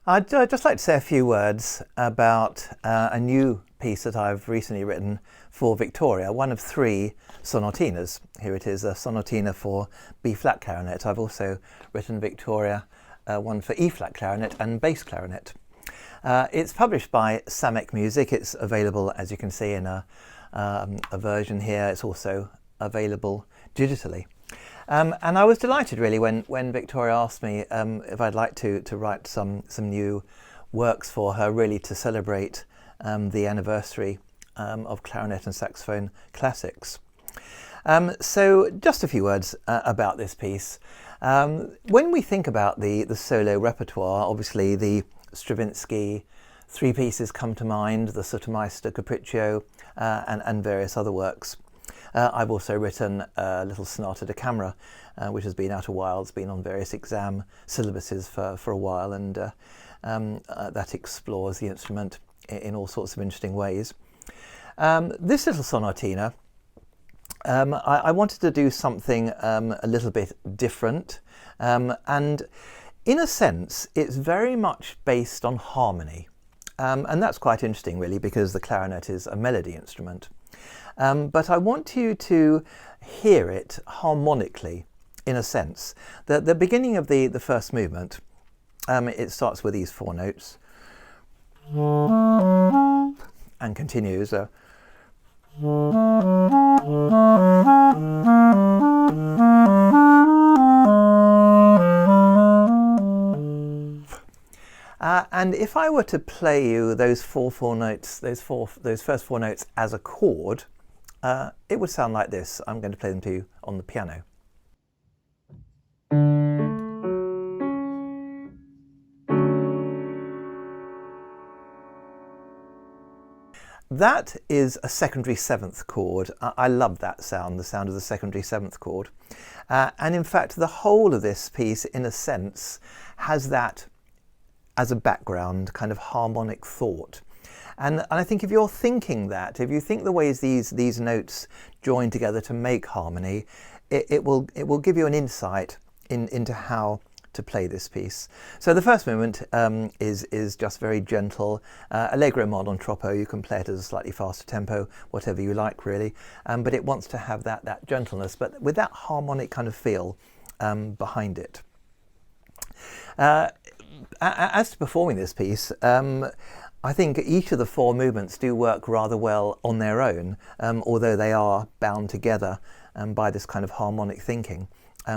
I'd just like to say a few words about a new piece that I've recently written for Victoria, one of three sonatinas. Here it is, a sonatina for B-flat clarinet. I've also written Victoria, one for E-flat clarinet and bass clarinet. It's published by Samek Music. It's available, as you can see, in a version here. It's also available digitally. And I was delighted really when Victoria asked me if I'd like to write some new works for her, really to celebrate the anniversary of clarinet and saxophone classics. So just a few words about this piece. When we think about the solo repertoire, obviously the Stravinsky three pieces come to mind, the Sotomeister Capriccio and various other works. I've also written a little sonata da camera, which has been out a while. It's been on various exam syllabuses for a while, and that explores the instrument in all sorts of interesting ways. This little sonatina, I wanted to do something a little bit different, and in a sense it's very much based on harmony, and that's quite interesting really, because the clarinet is a melody instrument. But I want you to hear it harmonically, in a sense. The beginning of the first movement, it starts with these four notes and continues. And if I were to play you those four notes, those first four notes as a chord, it would sound like this. I'm going to play them to you on the piano. That is a secondary seventh chord. I love that sound, the sound of the secondary seventh chord. And in fact, the whole of this piece, in a sense, has that as a background, kind of harmonic thought. And I think if you're thinking that, if you think the ways these notes join together to make harmony, it will give you an insight into how to play this piece. So the first movement is just very gentle, allegro mod on troppo. You can play it as a slightly faster tempo, whatever you like really, but it wants to have that gentleness, but with that harmonic kind of feel behind it. As to performing this piece, I think each of the four movements do work rather well on their own, although they are bound together by this kind of harmonic thinking.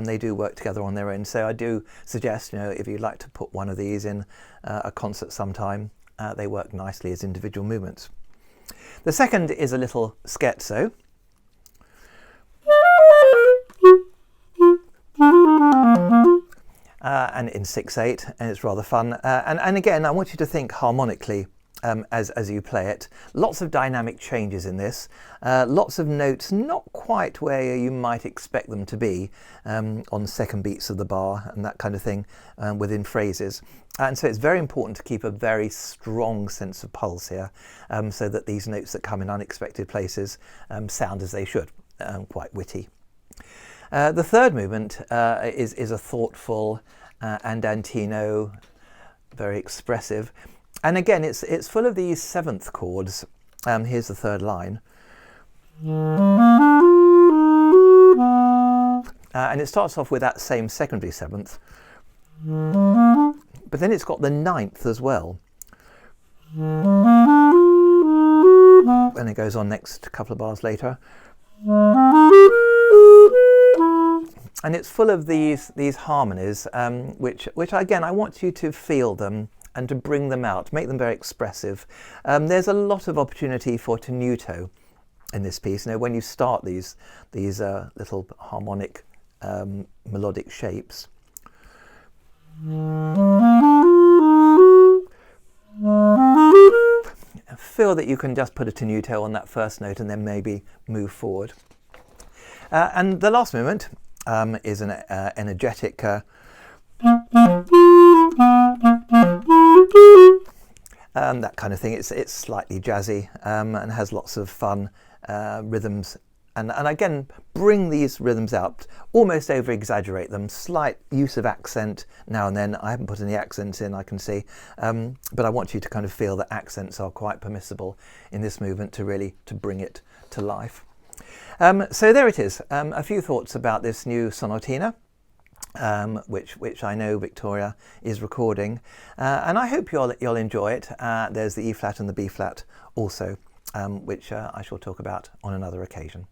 They do work together on their own. So I do suggest, if you'd like to put one of these in a concert sometime, they work nicely as individual movements. The second is a little scherzo. And in 6/8, and it's rather fun. And again, I want you to think harmonically as you play it. Lots of dynamic changes in this, lots of notes not quite where you might expect them to be on second beats of the bar and that kind of thing within phrases. And so it's very important to keep a very strong sense of pulse here, so that these notes that come in unexpected places sound as they should, quite witty. The third movement is a thoughtful andantino, very expressive. And again, it's full of these seventh chords. Here's the third line. And it starts off with that same secondary seventh. But then it's got the ninth as well. And it goes on next couple of bars later. And it's full of these harmonies, which again, I want you to feel them and to bring them out, make them very expressive. There's a lot of opportunity for tenuto in this piece. When you start these little harmonic melodic shapes. Feel that you can just put a tenuto on that first note and then maybe move forward. And the last movement is an energetic that kind of thing. It's slightly jazzy and has lots of fun rhythms and again, bring these rhythms out, almost over exaggerate them, slight use of accent now and then. I haven't put any accents in, I can see, but I want you to kind of feel that accents are quite permissible in this movement to bring it to life. So there it is, a few thoughts about this new sonatina, which I know Victoria is recording, and I hope you'll enjoy it. There's the E flat and the B flat also, which I shall talk about on another occasion.